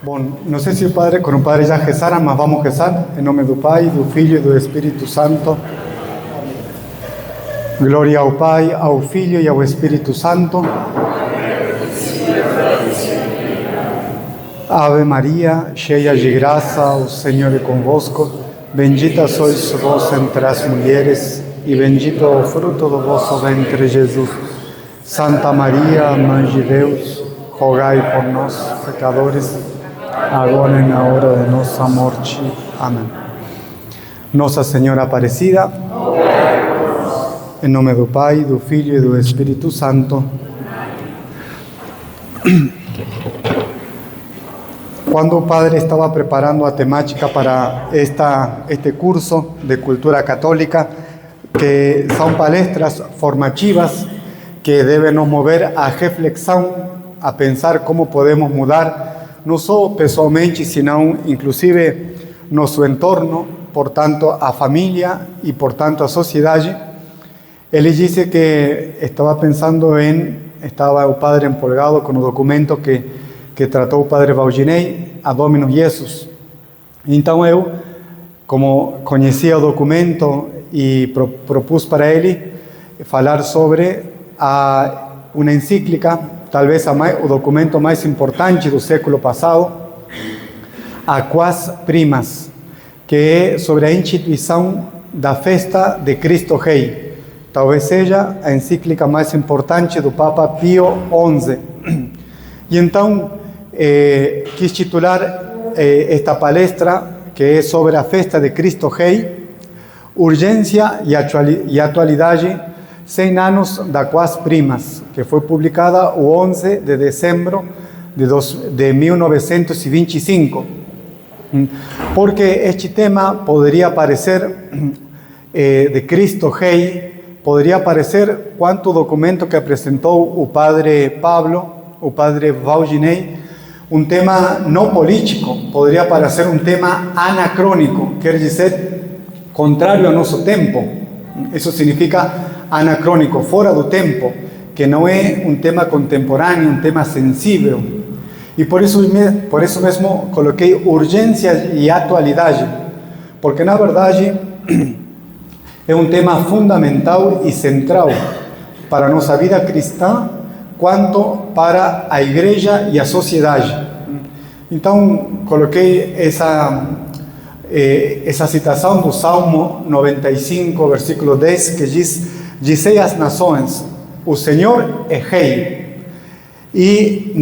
Bom, não sei se o Padre, quando o Padre já rezara, mas vamos rezar. Em nome do Pai, do Filho e do Espírito Santo. Glória ao Pai, ao Filho e ao Espírito Santo. Ave Maria, cheia de graça, o Senhor é convosco. Bendita sois vós entre as mulheres, e bendito é o fruto do vosso ventre, Jesus. Santa Maria, Mãe de Deus, rogai por nós, pecadores, agora e na hora de nossa morte. Amém. Nossa Senhora Aparecida, em nome do Pai, do Filho e do Espírito Santo. Quando o Padre estava preparando a temática para este curso de cultura católica, que são palestras formativas que devem nos mover à reflexão, a pensar como podemos mudar, não só pessoalmente, senão inclusive nosso entorno, portanto a família e portanto a sociedade. Ele disse que estava pensando estava o Padre empolgado com o documento que tratou o Padre Valdinei, a Dominus Jesus. Então eu, como conhecia o documento e propus para ele falar sobre uma encíclica, talvez o documento mais importante do século passado, a Quas Primas, que é sobre a instituição da festa de Cristo Rei. Talvez seja a encíclica mais importante do Papa Pio XI. E então, quis titular esta palestra, que é sobre a festa de Cristo Rei, Urgência e Atualidade, 100 anos da Quas Primas, que foi publicada o 11 de dezembro de 1925. Porque este tema poderia parecer, de Cristo Rei, poderia parecer quanto o documento que apresentou o Padre Pablo, o Padre Valdinei, um tema não político, poderia parecer um tema anacrônico, quer dizer, contrário ao nosso tempo. Isso significa anacrônico, fora do tempo, que não é um tema contemporâneo, um tema sensível. E por isso mesmo coloquei urgência e atualidade, porque na verdade é um tema fundamental e central para a nossa vida cristã, quanto para a igreja e a sociedade. Então, coloquei essa citação do Salmo 95, versículo 10, que diz: Dizei às nações, o Senhor é rei, e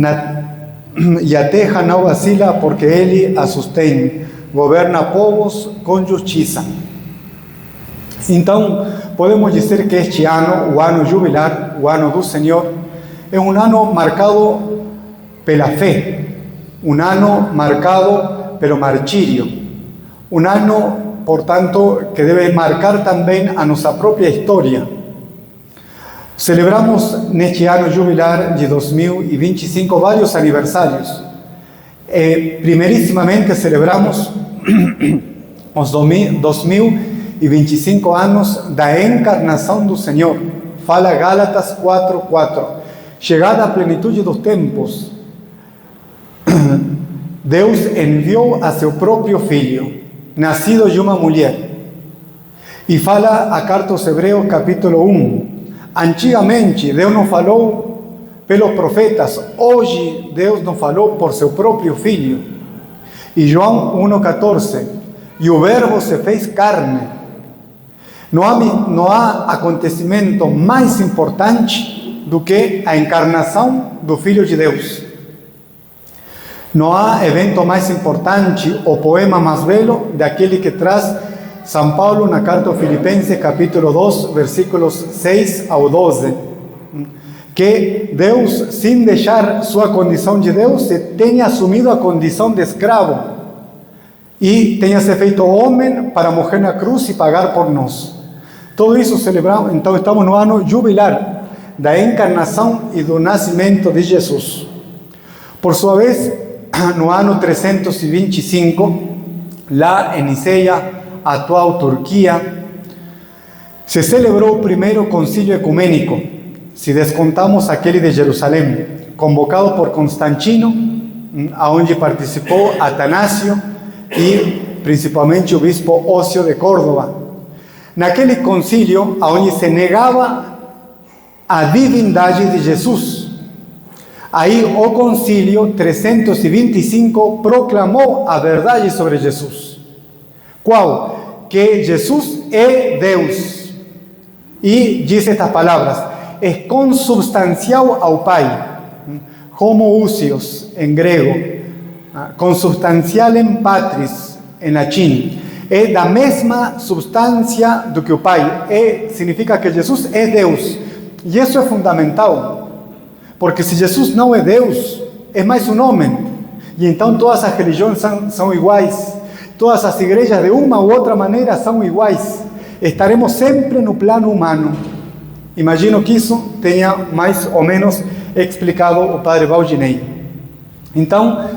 a terra não vacila, porque Ele a sustém, governa povos com justiça. Então, podemos dizer que este ano, o ano jubilar, o ano do Senhor, é um ano marcado pela fé, um ano marcado pelo martírio, um ano, portanto, que deve marcar também a nossa própria história. Celebramos neste ano jubilar de 2025 vários aniversários. Primeirissimamente celebramos os 2025 anos da encarnação do Senhor. Fala Gálatas 4:4. Chegada a plenitude dos tempos, Deus enviou a seu próprio Filho, nascido de uma mulher. E fala a carta aos Hebreus, capítulo 1. Antigamente, Deus não falou pelos profetas. Hoje, Deus nos falou por seu próprio Filho. E João 1:14. E o Verbo se fez carne. Não há acontecimento mais importante do que a encarnação do Filho de Deus. Não há evento mais importante ou poema mais belo daquele que traz São Paulo na carta aos Filipenses, capítulo 2, versículos 6 ao 12. Que Deus, sem deixar sua condição de Deus, tenha assumido a condição de escravo e tenha se feito homem para morrer na cruz e pagar por nós. Tudo isso celebramos, então estamos no ano jubilar da encarnação e do nascimento de Jesus. Por sua vez, no ano 325, lá em Niceia, atual Turquia, se celebrou o primeiro concílio ecumênico, se descontamos aquele de Jerusalém, convocado por Constantino, onde participou Atanásio e principalmente o bispo Ócio de Córdoba. Naquele concílio, onde se negava a divindade de Jesus. Aí o concílio 325 proclamou a verdade sobre Jesus. Qual? Que Jesus é Deus. E diz estas palavras: é consubstancial ao Pai, homoousios em grego, consubstancialem patris em latim. É da mesma substância do que o Pai. Significa que Jesus é Deus. E isso é fundamental, porque se Jesus não é Deus, é mais um homem. E então todas as religiões são iguais. Todas as igrejas, de uma ou outra maneira, são iguais. Estaremos sempre no plano humano. Imagino que isso tenha mais ou menos explicado o padre Valdinei. Então,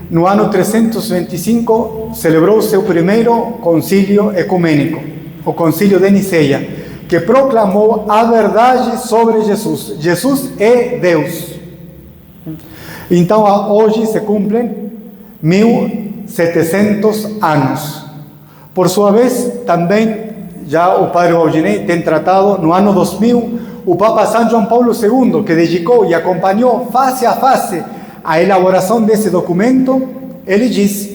no ano 325, celebrou-se o primeiro concílio ecumênico, o concílio de Niceia, que proclamou a verdade sobre Jesus. Jesus é Deus. Então, hoje se cumprem 1700 anos. Por sua vez, também, já o padre Valdinei tem tratado, no ano 2000, o Papa São João Paulo II, que dedicou e acompanhou face a face a elaboração desse documento, ele diz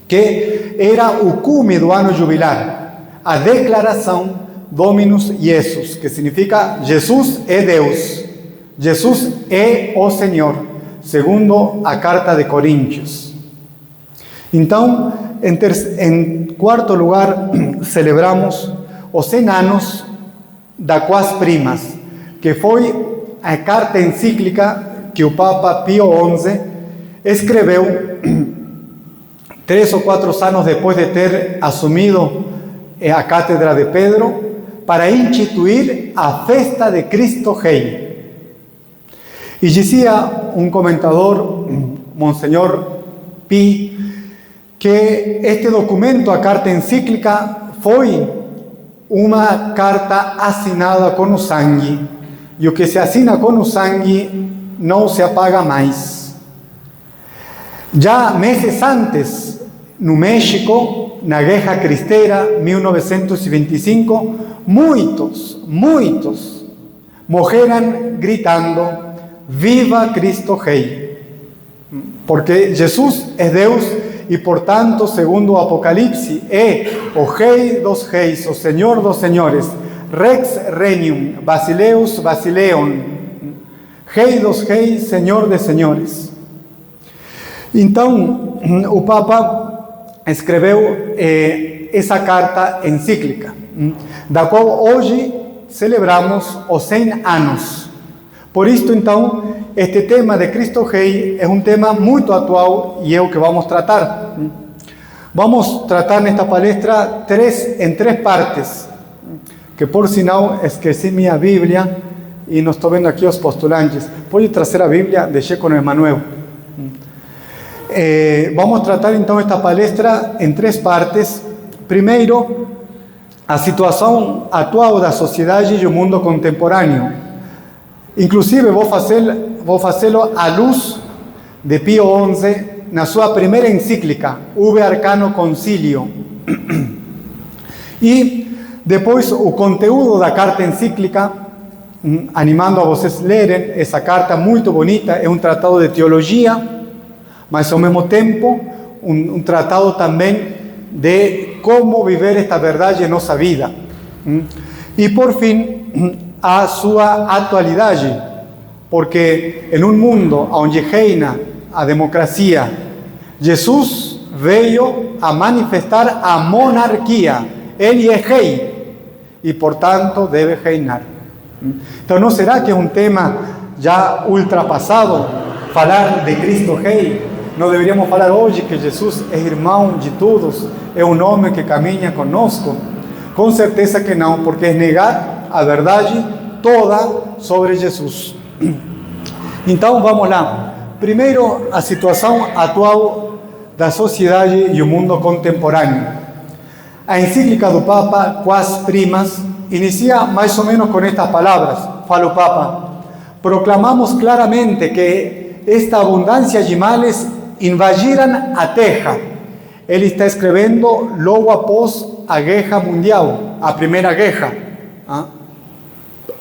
que era o cume do ano jubilar, a declaração Dominus Iesus, que significa Jesus é Deus, Jesus é o Senhor, segundo a carta de Coríntios. Então, em quarto lugar, celebramos os 100 anos da Quas Primas, que foi a carta encíclica que o Papa Pio XI escreveu 3 ou 4 anos depois de ter assumido a cátedra de Pedro, para instituir a festa de Cristo Rei. E dizia um comentador, Monsenhor Pi, que este documento, a carta encíclica, foi uma carta assinada com o sangue, e o que se assina com o sangue não se apaga mais. Já meses antes, no México, na Guerra Cristera, 1925, muitos morreram gritando: Viva Cristo Rei! Porque Jesus é Deus e, portanto, segundo o Apocalipse, é o Rei dos Reis, o Senhor dos Senhores, Rex Regnum, Basileus Basileon, Rei dos Reis, Senhor de Senhores. Então, o Papa escreveu essa carta encíclica, da qual hoje celebramos os 100 anos. Por isso, então, este tema de Cristo Rei é um tema muito atual e é o que vamos tratar. Vamos tratar nesta palestra em três partes, que por sinal esqueci minha Bíblia e não estou vendo aqui os postulantes. Pode trazer a Bíblia? Deixei com o Emanuel. Vamos tratar então esta palestra em três partes. Primeiro, a situação atual da sociedade e o mundo contemporâneo. Inclusive, vou fazê-lo à luz de Pio XI, na sua primeira encíclica, Ubi Arcano Concilio. E depois o conteúdo da carta encíclica, animando a vocês lerem essa carta muito bonita. É um tratado de teologia, mas ao mesmo tempo um tratado também de como viver esta verdade em nossa vida. E por fim, a sua atualidade, porque em um mundo onde reina a democracia, Jesus veio a manifestar a monarquia. Ele é rei e, portanto, deve reinar. Então, não será que é um tema já ultrapassado falar de Cristo Rei? Não deveríamos falar hoje que Jesus é irmão de todos, é um homem que caminha conosco? Com certeza que não, porque é negar a verdade toda sobre Jesus. Então, vamos lá. Primeiro, a situação atual da sociedade e o mundo contemporâneo. A encíclica do Papa, Quas Primas, inicia mais ou menos com estas palavras. Fala o Papa: proclamamos claramente que esta abundância de males invadiram a terra. Ele está escrevendo logo após a Guerra Mundial, a Primeira Guerra,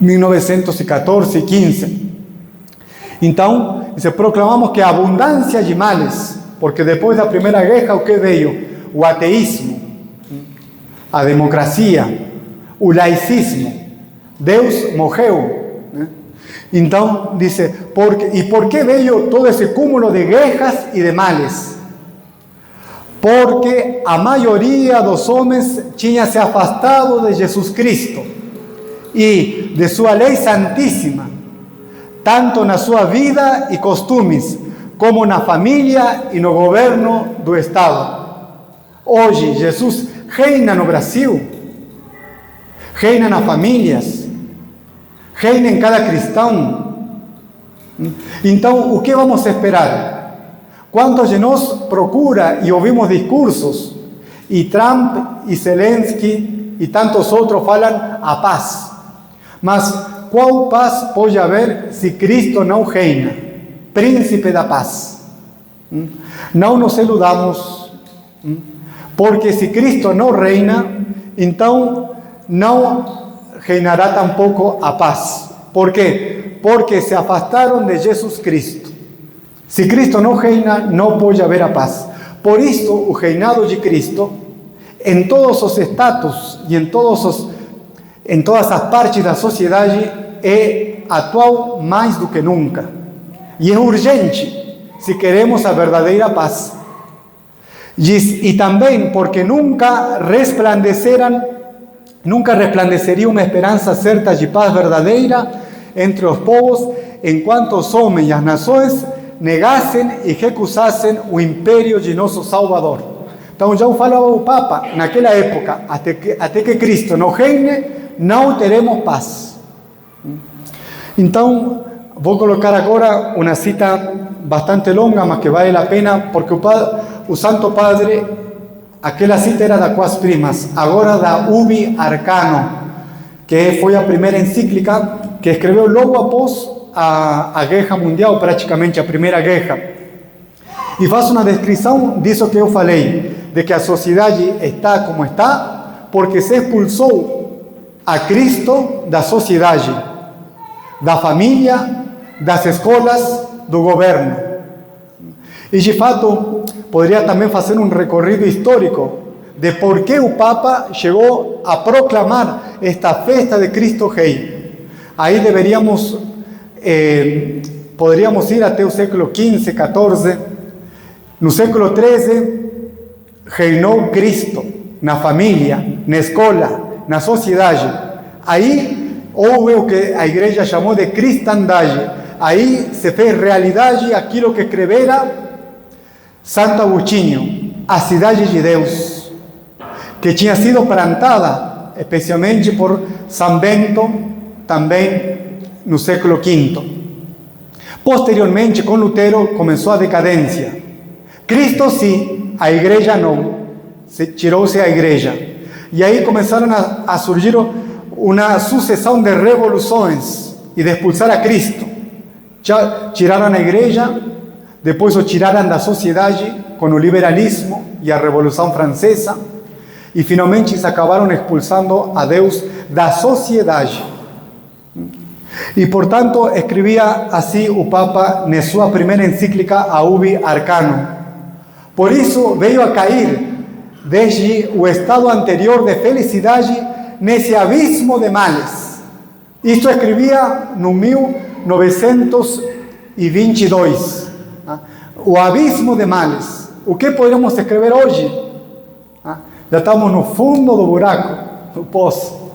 1914 e 15. Então, proclamamos que a abundância de males, porque depois da Primeira Guerra, o que veio? O ateísmo, a democracia, o laicismo. Deus morreu, né? Então, diz, por que veio todo esse cúmulo de guerras e de males? Porque a maioria dos homens tinha se afastado de Jesus Cristo e de sua lei santíssima, tanto na sua vida e costumes, como na família e no governo do Estado. Hoje, Jesus reina no Brasil, reina nas famílias, reina em cada cristão. Então, o que vamos esperar? Quantos de nós procura e ouvimos discursos, e Trump e Zelensky e tantos outros falam a paz. Mas qual paz pode haver se Cristo não reina? Príncipe da paz. Não nos iludamos, porque se Cristo não reina, então não reinará tampouco a paz. Por quê? Porque se afastaram de Jesus Cristo. Se Cristo não reina, não pode haver a paz. Por isso, o reinado de Cristo, em todos os status e em todas as partes da sociedade, é atual mais do que nunca. E é urgente, se queremos a verdadeira paz. E também porque nunca resplandeceria uma esperança certa de paz verdadeira entre os povos, enquanto os homens e as nações negassem e recusassem o império de nosso Salvador. Então já falava o Papa naquela época, até que Cristo não reine, não teremos paz. Então vou colocar agora uma cita bastante longa, mas que vale a pena, porque o Santo Padre, aquela cita era da Quas Primas, agora da Ubi Arcano, que foi a primeira encíclica que escreveu logo após a Guerra Mundial, praticamente a Primeira Guerra. E faz uma descrição disso que eu falei, de que a sociedade está como está, porque se expulsou a Cristo da sociedade, da família, das escolas, do governo. E de fato, poderia também fazer um recorrido histórico de por que o Papa chegou a proclamar esta festa de Cristo Rei. Aí poderíamos ir até o século XV, XIV. No século XIII, reinou Cristo na família, na escola, na sociedade. Aí houve o que a igreja chamou de cristandade. Aí se fez realidade aquilo que escrevera Santo Agostinho, a cidade de Deus, que tinha sido plantada especialmente por São Bento, também no século V. Posteriormente, com Lutero, começou a decadência. Cristo sim, a igreja não. Tirou-se a igreja. E aí começaram a surgir uma sucessão de revoluções e de expulsar a Cristo. Já tiraram a igreja, depois o tiraram da sociedade com o liberalismo e a Revolução Francesa, e finalmente se acabaram expulsando a Deus da sociedade. E, portanto, escrevia assim o Papa na sua primeira encíclica, a Ubi Arcano. Por isso veio a cair, desde o estado anterior de felicidade, nesse abismo de males. Isto escrevia no 1922. O abismo de males. O que podemos escrever hoje? Já estamos no fundo do buraco, do poço.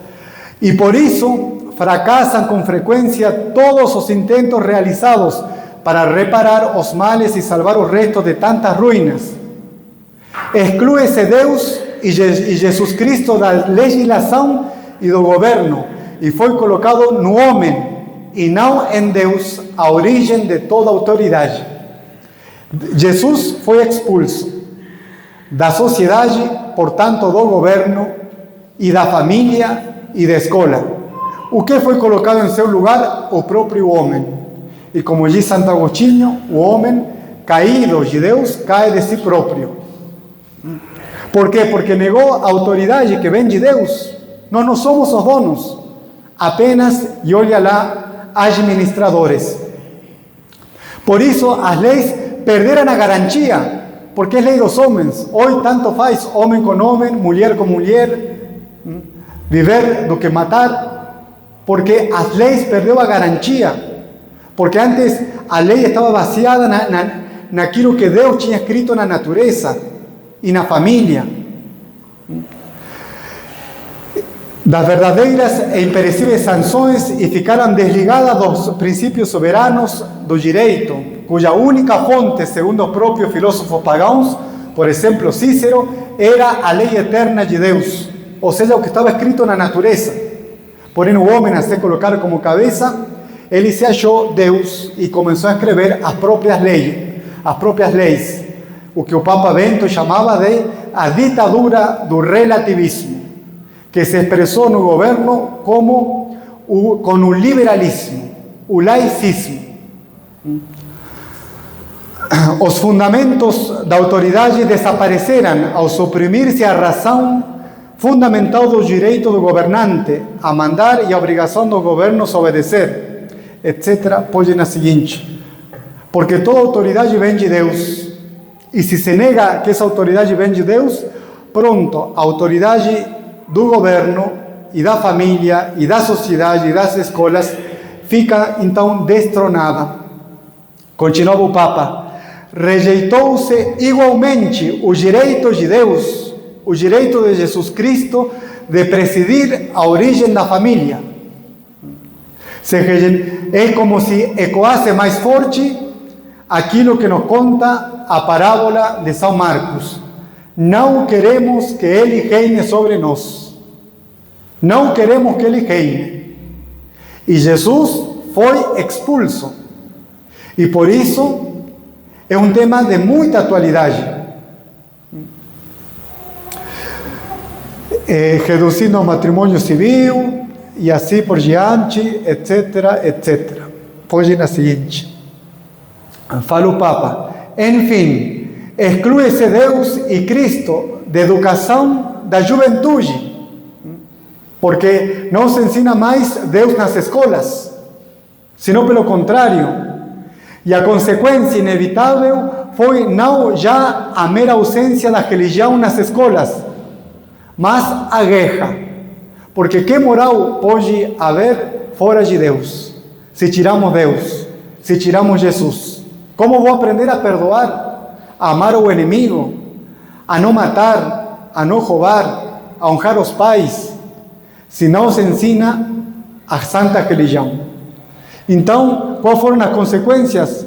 E por isso fracassam com frequência todos os intentos realizados para reparar os males e salvar os restos de tantas ruínas. Exclui-se Deus e Jesus Cristo da legislação e do governo, e foi colocado no homem e não em Deus a origem de toda autoridade. Jesus foi expulso da sociedade, portanto do governo e da família e da escola. O que foi colocado em seu lugar? O próprio homem. E como diz Santo Agostinho, o homem caído de Deus cai de si próprio. Por quê? Porque negou a autoridade que vem de Deus. Nós não somos os donos, apenas, e olha lá, administradores. Por isso, as leis perderam a garantia, porque é lei dos homens. Hoje, tanto faz homem com homem, mulher com mulher, viver do que matar, porque as leis perdeu a garantia. Porque antes a lei estava baseada naquilo que Deus tinha escrito na natureza e na família. Das verdadeiras e imperecíveis sanções e ficaram desligadas dos princípios soberanos do direito, cuja única fonte, segundo os próprios filósofos pagãos, por exemplo Cícero, era a lei eterna de Deus, ou seja, o que estava escrito na natureza. Porém, o homem, a se colocar como cabeça, ele se achou Deus e começou a escrever as próprias leis, o que o Papa Bento chamava de a ditadura do relativismo, que se expressou no governo com o liberalismo, o laicismo. Os fundamentos da autoridade desapareceram ao suprimir-se a razão fundamental do direito do governante a mandar e a obrigação dos governos a obedecer, etc. Pode na seguinte: porque toda autoridade vem de Deus, e se se nega que essa autoridade vem de Deus, pronto, a autoridade do governo e da família e da sociedade e das escolas fica então destronada. Continuava o Papa: rejeitou-se igualmente os direitos de Deus, o direito de Jesus Cristo de presidir a origem da família. É como se ecoasse mais forte aquilo que nos conta a parábola de São Marcos. Não queremos que ele reine sobre nós. Não queremos que ele reine. E Jesus foi expulso. E por isso é um tema de muita atualidade. Reduzindo o matrimônio civil, e assim por diante, etc, etc. Pode ir na seguinte. Fala o Papa: enfim, exclui-se Deus e Cristo da educação da juventude, porque não se ensina mais Deus nas escolas, senão pelo contrário. E a consequência inevitável foi não já a mera ausência da religião nas escolas, mas a guerra. Porque que moral pode haver fora de Deus? Se tiramos Deus, se tiramos Jesus, como vou aprender a perdoar, a amar o inimigo, a não matar, a não roubar, a honrar os pais, se não se ensina a santa religião? Então, quais foram as consequências?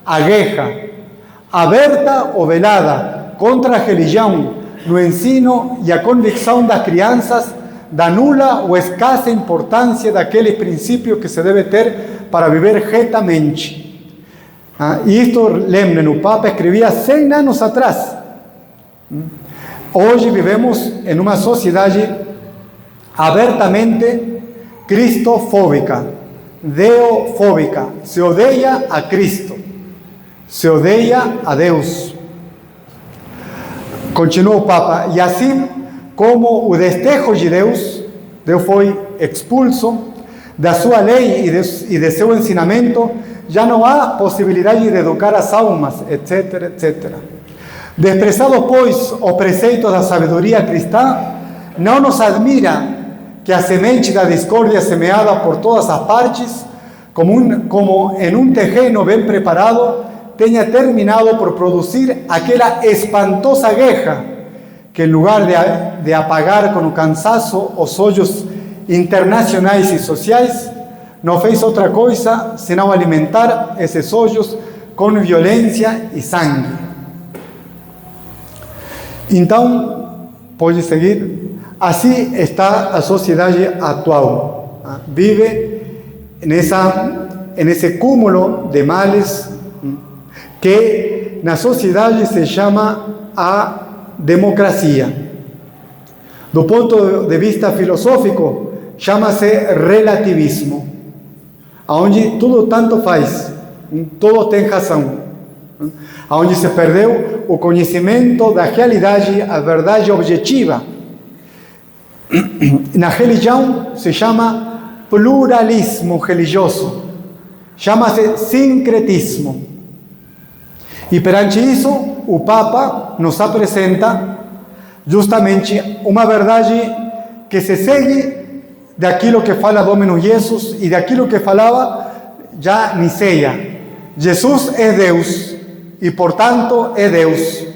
A guerra, aberta ou velada, contra a religião, no ensino e a convicção das crianças da nula ou escassa importância daqueles princípios que se deve ter para viver retamente. E isto, lembrem, o Papa escrevia 100 anos atrás. Hoje vivemos em uma sociedade abertamente cristofóbica, deofóbica. Se odeia a Cristo, se odeia a Deus. Continua o Papa: e assim como o desterro de Deus foi expulso da sua lei e de seu ensinamento, já não há possibilidade de educar as almas, etc, etc. Desprezado, pois, os preceitos da sabedoria cristã, não nos admira que a semente da discórdia semeada por todas as partes, como em um terreno bem preparado, tenha terminado por produzir aquela espantosa guerra que, em lugar de apagar com o cansaço os olhos internacionais e sociais, não fez outra coisa senão alimentar esses olhos com violência e sangue. Então, pode seguir. Assim está a sociedade atual. Vive nesse cúmulo de males que na sociedade se chama a democracia. Do ponto de vista filosófico, chama-se relativismo, onde tudo tanto faz. Todo tem razão. Onde se perdeu o conhecimento da realidade, a verdade objetiva. Na religião se chama pluralismo religioso, chama-se sincretismo. E perante isso, o Papa nos apresenta justamente uma verdade que se segue daquilo que fala Dominus Jesus e daquilo que falava já Nicéia. Jesus é Deus e, portanto, é Deus.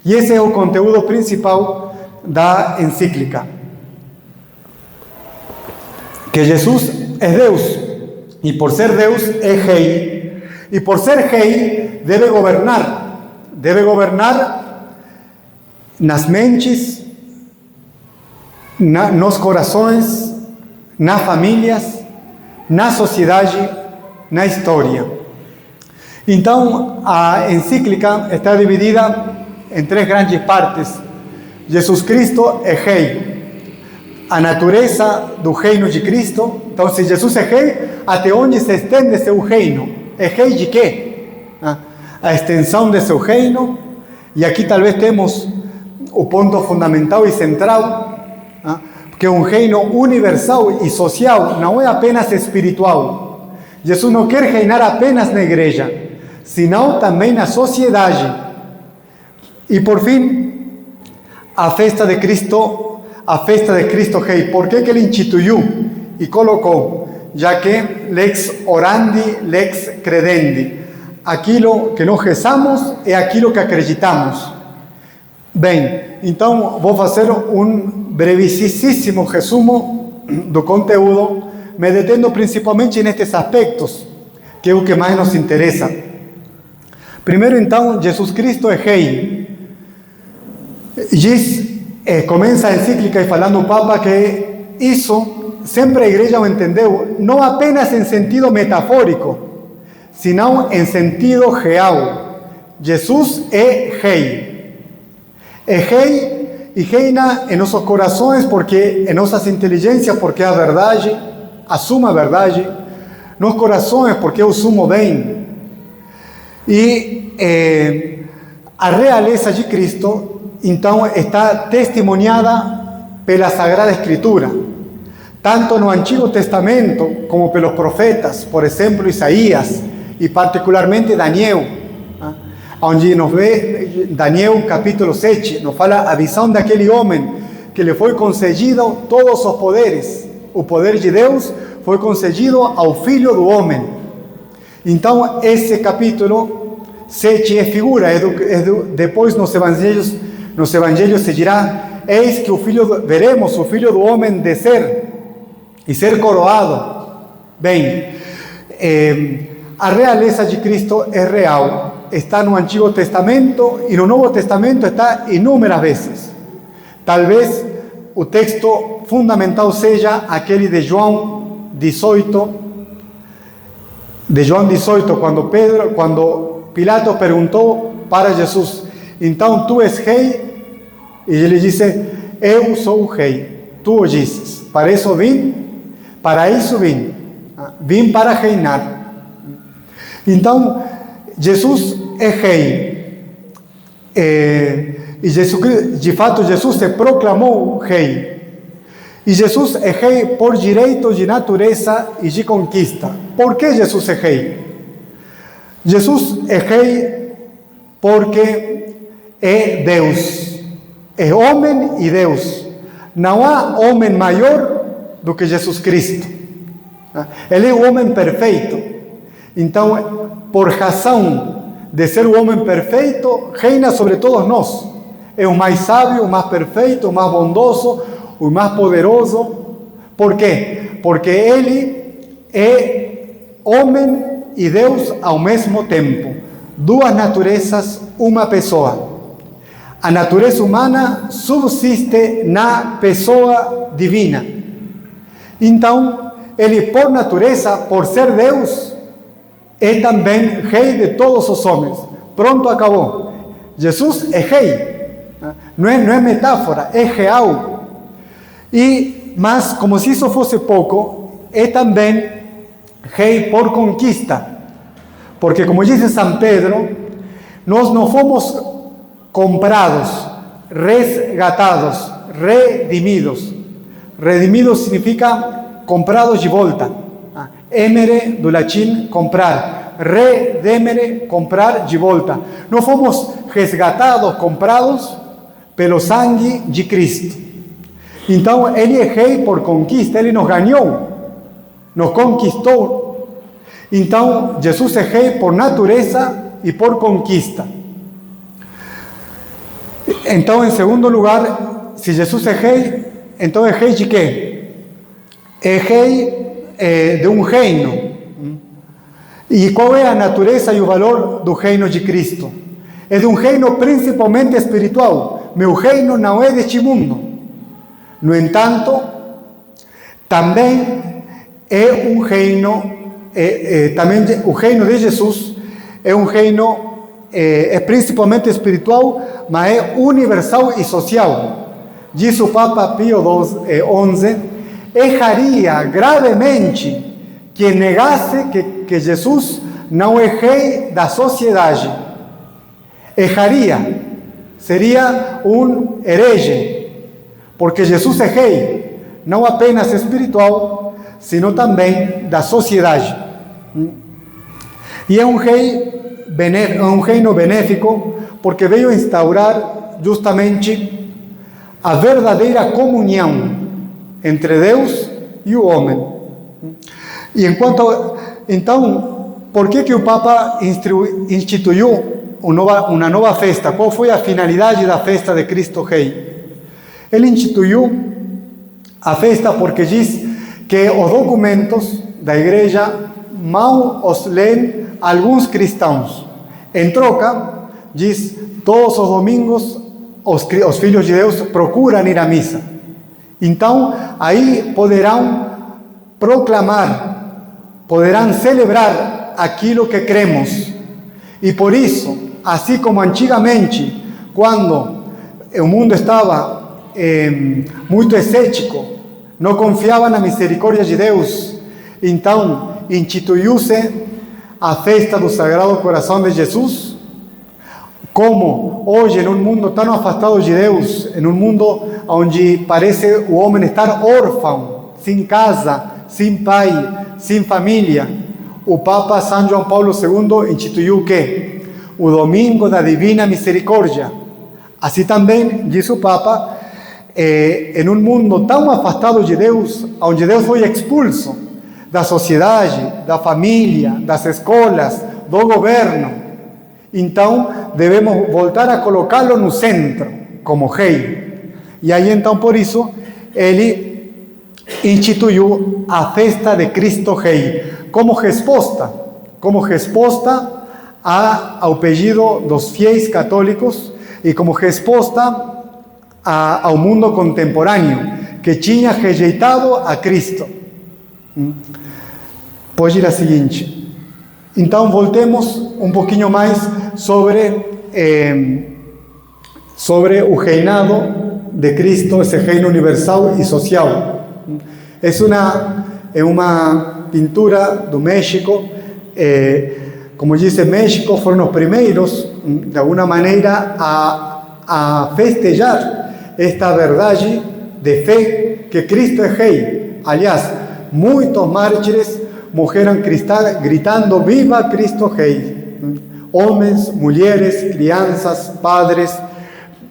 E esse é o conteúdo principal da encíclica. Que Jesus é Deus e, por ser Deus, é rei. E por ser rei, deve governar nas mentes, nos corações, nas famílias, na sociedade, na história. Então, a encíclica está dividida em 3 grandes partes. Jesus Cristo é rei. A natureza do reino de Cristo. Então, se Jesus é rei, até onde se estende seu reino? É rei de quê? A extensão de seu reino. E aqui talvez temos o ponto fundamental e central, porque é um reino universal e social, não é apenas espiritual. Jesus não quer reinar apenas na igreja, senão também na sociedade. E por fim, a festa de Cristo Rei. Por que ele instituiu e colocou? Já que lex orandi, lex credendi. Aquilo que nós rezamos é aquilo que acreditamos. Bem, então vou fazer um brevíssimo resumo do conteúdo, me detendo principalmente nestes aspectos, que é o que mais nos interessa. Primeiro, então, Jesus Cristo é rei. Começa a encíclica falando o Papa que isso sempre a igreja o entendeu, não apenas em sentido metafórico, senão em sentido real. Jesus é rei. É rei e reina em nossos corações, porque em nossas inteligências, porque é a verdade, a suma verdade, nos corações, porque é o sumo bem. E a realeza de Cristo, então, está testemunhada pela Sagrada Escritura, tanto no Antigo Testamento como pelos profetas, por exemplo, Isaías e particularmente Daniel, onde nos vê Daniel capítulo 7, nos fala a visão daquele homem que lhe foi concedido todos os poderes. O poder de Deus foi concedido ao Filho do Homem. Então, esse capítulo 7 é figura, depois nos evangelhos se dirá: eis que veremos o Filho do Homem descer e ser coroado. Bem, a realeza de Cristo é real, está no Antigo Testamento e no Novo Testamento está inúmeras vezes. Talvez o texto fundamental seja aquele de João 18, quando Pilatos perguntou para Jesus: então tu és rei? E ele disse: eu sou o rei, tu o dizes. Para isso vim para reinar. Então, Jesus é rei. E Jesus, de fato, Jesus se proclamou rei. E Jesus é rei por direito de natureza e de conquista. Por que Jesus é rei? Jesus é rei porque é Deus. É homem e Deus. Não há homem maior do que Jesus Cristo. Ele é o homem perfeito. Então, por razão de ser o homem perfeito, reina sobre todos nós. É o mais sábio, o mais perfeito, o mais bondoso, o mais poderoso. Por quê? Porque ele é homem e Deus ao mesmo tempo. Duas naturezas, uma pessoa. A natureza humana subsiste na pessoa divina. Então, ele por natureza, por ser Deus, é também rei de todos os homens. Pronto, acabou. Jesus é rei. Não é metáfora, é real. Mas, como se isso fosse pouco, é também rei por conquista. Porque como dice San Pedro, nós não fomos comprados, resgatados, redimidos. Redimidos significa comprados de volta. Emere, do latim, comprar. Redemere, comprar de volta. Não fomos resgatados, comprados pelo sangue de Cristo. Então, Ele é rei por conquista, Ele nos ganhou, nos conquistou. Então, Jesus é rei por natureza e por conquista. Então, em segundo lugar, se Jesus é rei, então é rei de quê? É rei de um reino. E qual é a natureza e o valor do reino de Cristo? É de um reino principalmente espiritual. Meu reino não é deste mundo. No entanto, também é um reino, também o reino de Jesus é um reino é principalmente espiritual, mas é universal e social. Diz o Papa Pio XI, erraria gravemente que negasse que Jesus não é rei da sociedade. Erraria, seria um herege, porque Jesus é rei, não apenas espiritual, sino também da sociedade. E é um reino benéfico, porque veio instaurar justamente a verdadeira comunhão entre Deus e o homem. E então, por que o Papa instituiu uma nova festa? Qual foi a finalidade da festa de Cristo Rei? Ele instituiu a festa porque diz que os documentos da igreja mal os leem alguns cristãos. Em troca, diz, todos os domingos os filhos de Deus procuram ir à missa. Então, aí poderão proclamar, poderão celebrar aquilo que cremos. E por isso, assim como antigamente, quando o mundo estava muito escéptico, não confiava na misericórdia de Deus, então instituiu-se a festa do Sagrado Coração de Jesus. Como hoje, em um mundo tão afastado de Deus, em um mundo onde parece o homem estar órfão, sem casa, sem pai, sem família, o Papa São João Paulo II instituiu o quê? O Domingo da Divina Misericórdia. Assim também, diz o Papa, em um mundo tão afastado de Deus, onde Deus foi expulso da sociedade, da família, das escolas, do governo, então devemos voltar a colocá-lo no centro, como rei. E aí então, por isso, ele instituiu a festa de Cristo Rei, como resposta ao pedido dos fiéis católicos e como resposta ao mundo contemporâneo, que tinha rejeitado a Cristo. Pode ir a seguinte. Então, voltemos um pouquinho mais sobre o reinado de Cristo, esse reino universal e social. É uma pintura do México. Como dice México, foram os primeiros, de alguma maneira, a festejar esta verdade de fé que Cristo é rei. Aliás, muitos mártires morreram gritando viva Cristo Rei, homens, mulheres, crianças, padres,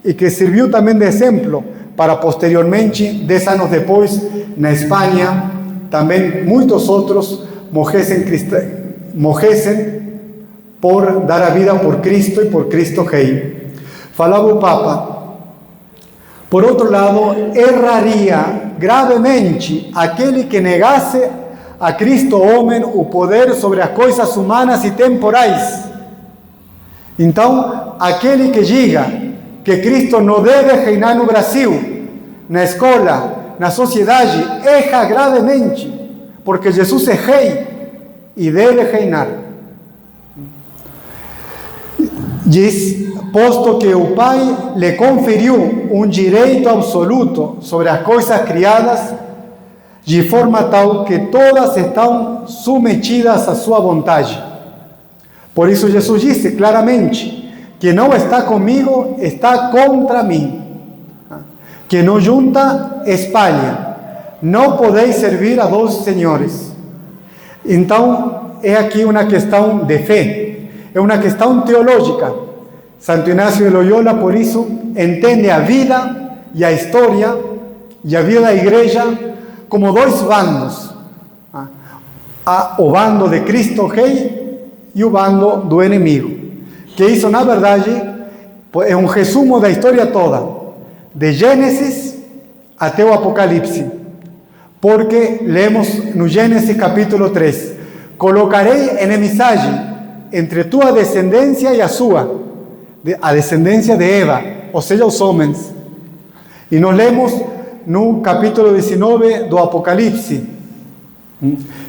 e que serviu também de exemplo para posteriormente, 10 anos depois, na Espanha, também muitos outros morressem por dar a vida por Cristo e por Cristo Rei. Falava o Papa. Por outro lado, erraria gravemente aquele que negasse a Cristo homem o poder sobre as coisas humanas e temporais. Então, aquele que diga que Cristo não deve reinar no Brasil, na escola, na sociedade, erra gravemente, porque Jesus é rei e deve reinar. Diz, posto que o Pai lhe conferiu um direito absoluto sobre as coisas criadas, de forma tal que todas estão submetidas à sua vontade. Por isso Jesus disse claramente: quem não está comigo está contra mim. Quem não junta, espalha. Não podeis servir a dois senhores. Então, é aqui uma questão de fé, é uma questão teológica. Santo Inácio de Loyola, por isso, entende a vida e a história e a vida da igreja como dois bandos. O bando de Cristo Rei e o bando do inimigo. Que isso, na verdade, é um resumo da história toda, de Gênesis até o Apocalipse. Porque lemos no Gênesis capítulo 3: colocarei enemizade entre tua descendência e a sua, a descendência de Eva, ou seja, os homens. E nós lemos no capítulo 19 do Apocalipse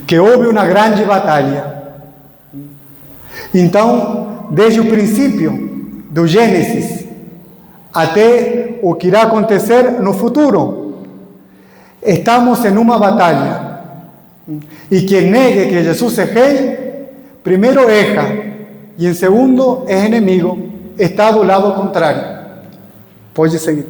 que houve uma grande batalha. Então, desde o princípio do Gênesis até o que irá acontecer no futuro, estamos em uma batalha. E quem negue que Jesus é rei, primeiro erra, e em segundo é inimigo, está do lado contrário. Pode seguir.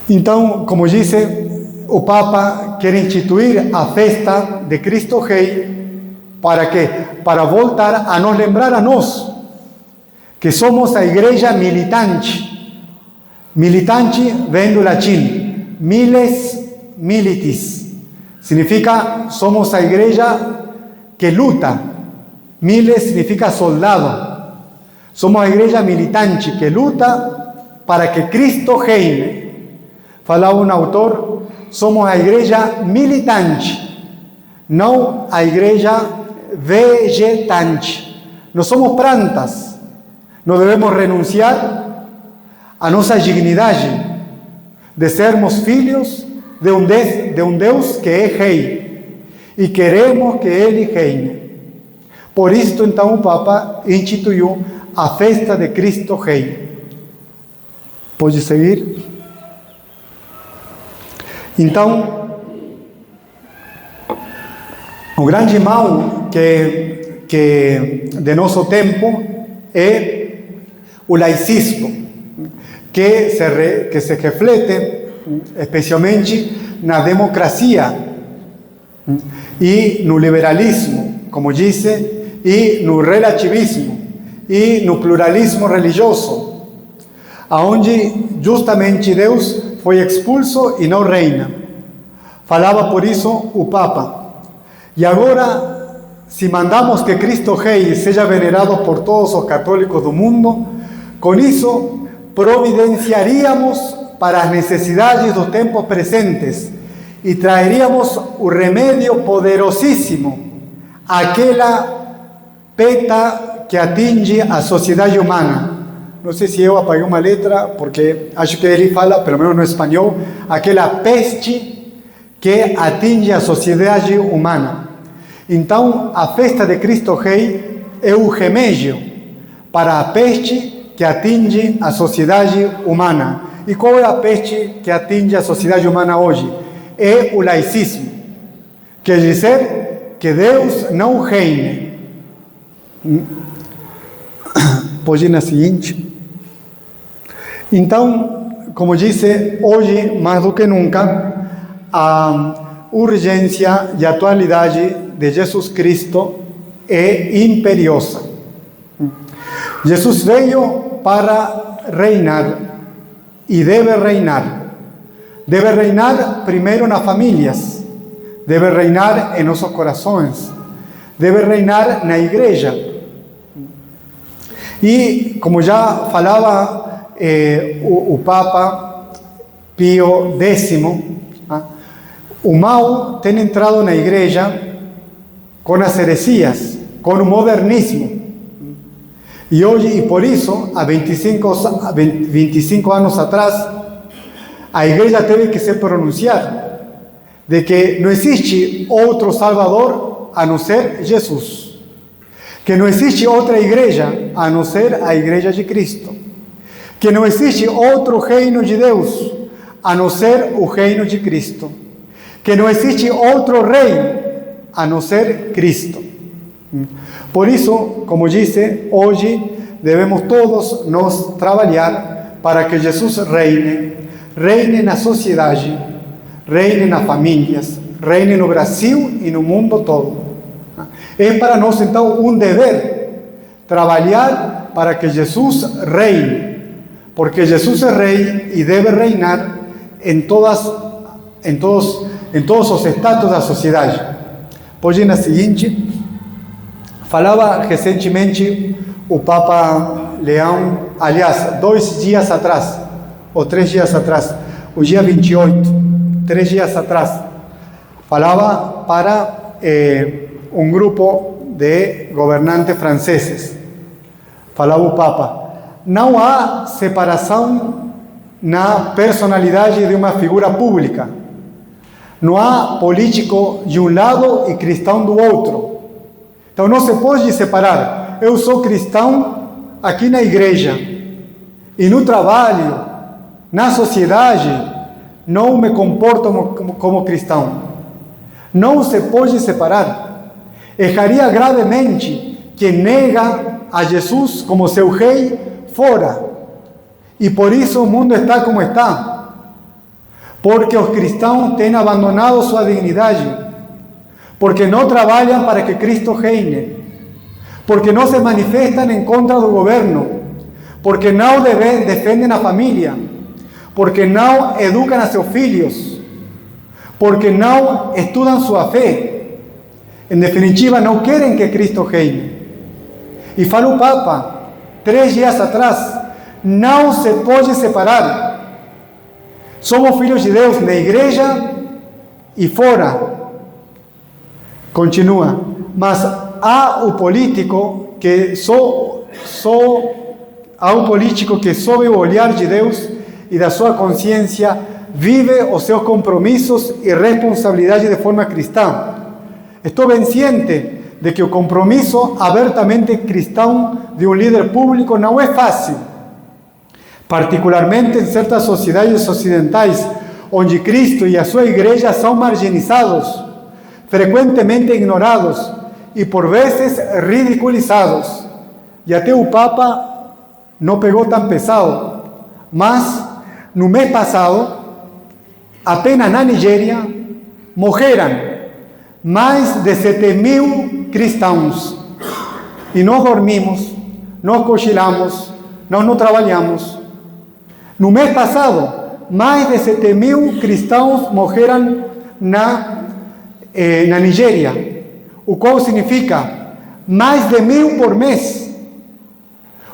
Então, como disse, o Papa quer instituir a festa de Cristo Rei. Para quê? Para voltar a nos lembrar a nós que somos a igreja militante. Militante vem do latim, miles militis. Significa, somos a igreja que luta. Miles significa soldado. Somos a igreja militante que luta para que Cristo reine. Falava um autor, somos a igreja militante, não a igreja vegetante. Nós somos plantas. Não devemos renunciar a nossa dignidade de sermos filhos de um Deus que é rei e queremos que ele reine. Por isso, então, o Papa instituiu a festa de Cristo Rei. Pode seguir? Então, o grande mal que de nosso tempo é o laicismo, que se reflete especialmente na democracia e no liberalismo, como disse, e no relativismo e no pluralismo religioso, aonde justamente Deus foi expulso e não reina. Falava por isso o Papa. E agora, se mandamos que Cristo Rei seja venerado por todos os católicos do mundo, com isso providenciaríamos para as necessidades dos tempos presentes e traeríamos o remédio poderosíssimo àquela peta que atinge a sociedade humana. Não sei se eu apaguei uma letra, porque acho que ele fala, pelo menos no espanhol, aquela peste que atinge a sociedade humana. Então, a festa de Cristo Rei é o remédio para a peste que atinge a sociedade humana. E qual é a peste que atinge a sociedade humana hoje? É o laicismo. Quer dizer que Deus não reine. Pode ir na seguinte. Então, como disse, hoje, mais do que nunca, a urgência e a atualidade de Jesus Cristo é imperiosa. Jesus veio para reinar e deve reinar. Deve reinar primeiro nas famílias, deve reinar em nossos corações, deve reinar na igreja. E, como já falava o Papa Pio X, o mal tem entrado na igreja com as heresias, com o modernismo. E hoje, e por isso, há 25 anos atrás, a igreja teve que se pronunciar de que não existe outro Salvador a não ser Jesus, que não existe outra igreja a não ser a igreja de Cristo, que não existe outro reino de Deus a não ser o reino de Cristo, que não existe outro rei a não ser Cristo. Por isso, como disse, hoje devemos todos nos trabalhar para que Jesus reine na sociedade, reine nas famílias, reine no Brasil e no mundo todo. É para nós, então, um dever trabalhar para que Jesus reine, porque Jesus é rei e deve reinar em todos os estados da sociedade. Pode ir na seguinte. Falava recentemente o Papa Leão, aliás, 2 dias atrás, ou 3 dias atrás, o dia 28, 3 dias atrás, falava para um grupo de governantes franceses. Falava o Papa: não há separação na personalidade de uma figura pública. Não há político de um lado e cristão do outro. Então não se pode separar. Eu sou cristão aqui na igreja e no trabalho, na sociedade, não me comporto como cristão. Não se pode separar. Erraria gravemente quem nega a Jesus como seu rei fora. E por isso o mundo está como está. Porque os cristãos têm abandonado sua dignidade. Porque não trabalham para que Cristo reine, porque não se manifestam em contra do governo, porque não defendem a família, porque não educam a seus filhos, porque não estudam sua fé. Em definitiva, não querem que Cristo reine. E fala o Papa, 3 dias atrás, não se pode separar. Somos filhos de Deus na igreja e fora. Continua, mas há o político que há um político que sob o olhar de Deus e da sua consciência vive os seus compromissos e responsabilidades de forma cristã. Estou bem ciente de que o compromisso abertamente cristão de um líder público não é fácil, particularmente em certas sociedades ocidentais, onde Cristo e a sua igreja são marginalizados, frequentemente ignorados e por vezes ridiculizados. E até o Papa não pegou tão pesado, mas no mês passado, apenas na Nigéria, morreram mais de 7.000 cristãos. E nós dormimos, nós cochilamos, nós não trabalhamos. No mês passado, mais de 7.000 cristãos morreram na Nigéria, o qual significa mais de 1.000 por mês,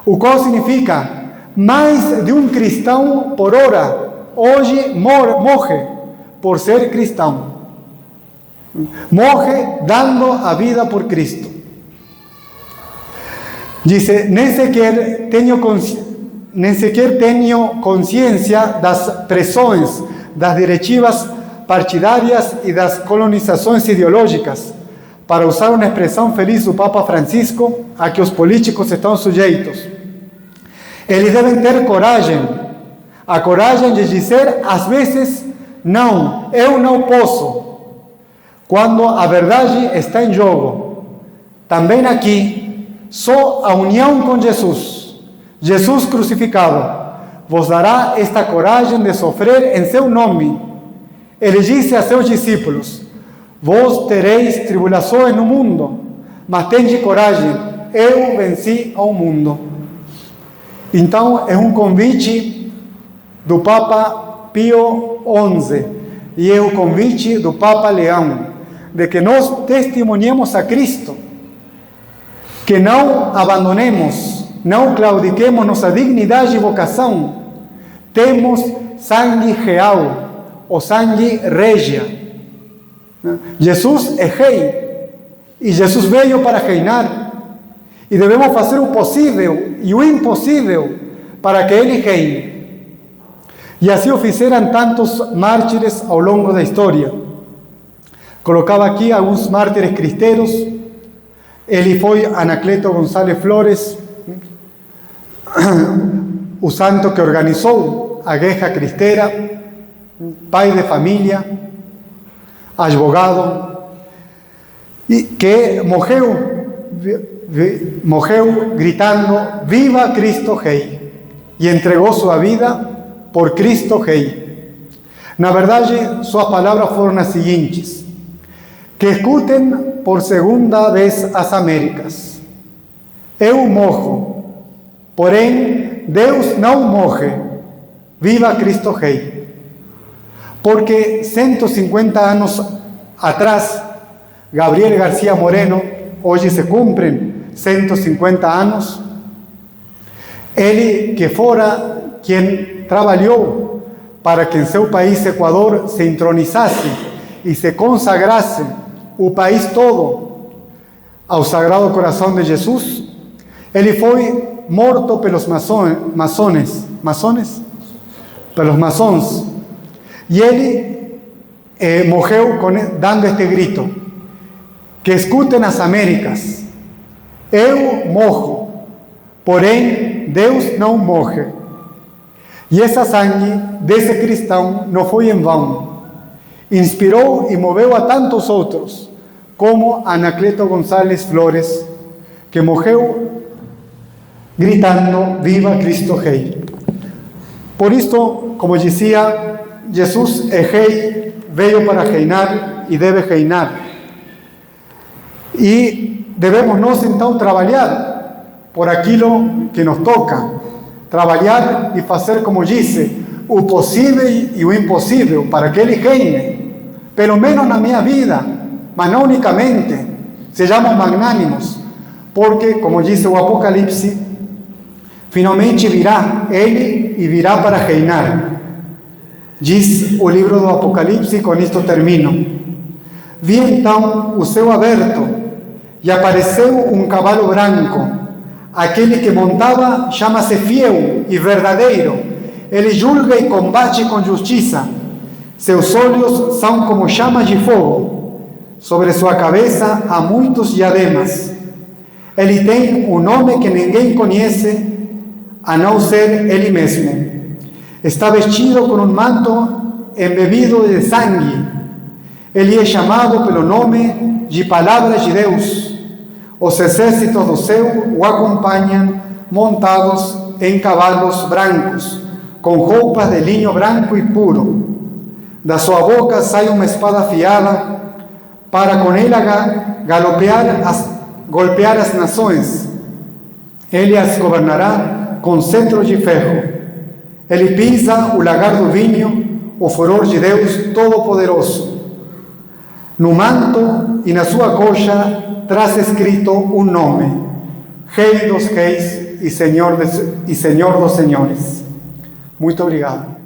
o qual significa mais de um cristão por hora. Hoje morre por ser cristão, morre dando a vida por Cristo. Dice, nem sequer tenho consciência das pressões, das diretivas partidárias e das colonizações ideológicas, para usar uma expressão feliz do Papa Francisco, a que os políticos estão sujeitos. Eles devem ter coragem, a coragem de dizer às vezes, não, eu não posso, quando a verdade está em jogo. Também aqui, só a união com Jesus crucificado, vos dará esta coragem de sofrer em seu nome. Ele disse a seus discípulos: vós tereis tribulações no mundo, mas tende coragem, eu venci ao mundo. Então, é um convite do Papa Pio XI e é o convite do Papa Leão, de que nós testemunhemos a Cristo, que não abandonemos, não claudiquemos nossa dignidade e vocação. Temos sangue real, o sangue regia. Jesus é rei e Jesus veio para reinar, e devemos fazer o possível e o impossível para que ele reine. E assim o fizeram tantos mártires ao longo da história. Colocava aqui alguns mártires cristeiros. Ele foi Anacleto González Flores, o santo que organizou a guerra cristera, pai de família, advogado, e que morreu morreu gritando, viva Cristo Rei, e entregou sua vida por Cristo Rei. Na verdade, suas palavras foram as seguintes: que escutem por segunda vez as Américas. Eu morro, porém Deus não morre. Viva Cristo Rei. Porque 150 anos atrás, Gabriel García Moreno, hoje se cumprem 150 anos, ele que fora quem trabalhou para que em seu país, Equador, se entronizasse e se consagrasse o país todo ao Sagrado Coração de Jesus, ele foi morto pelos maçons, e ele morreu dando este grito: que escutem as Américas, eu morro, porém Deus não morre. E essa sangue desse cristão não foi em vão. Inspirou e moveu a tantos outros, como Anacleto González Flores, que morreu gritando, viva Cristo Rei. Por isto, como dizia, Jesus é Rei, veio para reinar e deve reinar. E devemos nós então trabalhar por aquilo que nos toca, trabalhar e fazer, como disse, o possível e o impossível para que Ele reine, pelo menos na minha vida, mas não unicamente. Sejamos magnânimos, porque, como diz o Apocalipse, finalmente virá Ele e virá para reinar. Diz o livro do Apocalipse, e com isto termino: vi então o céu aberto, e apareceu um cavalo branco. Aquele que montava chama-se Fiel e Verdadeiro. Ele julga e combate com justiça. Seus olhos são como chamas de fogo. Sobre sua cabeça há muitos diademas. Ele tem um nome que ninguém conhece, a não ser Ele mesmo. Está vestido com um manto embebido de sangue. Ele é chamado pelo nome de Palavras de Deus. Os exércitos do céu o acompanham, montados em cavalos brancos, com roupas de linho branco e puro. Da sua boca sai uma espada afiada, para com ela golpear as nações. Ele as governará com cetro de ferro. Ele pisa o lagar do vinho, o furor de Deus Todo-Poderoso. No manto e na sua coxa traz escrito um nome: Rei dos Reis e Senhor dos Senhores. Muito obrigado.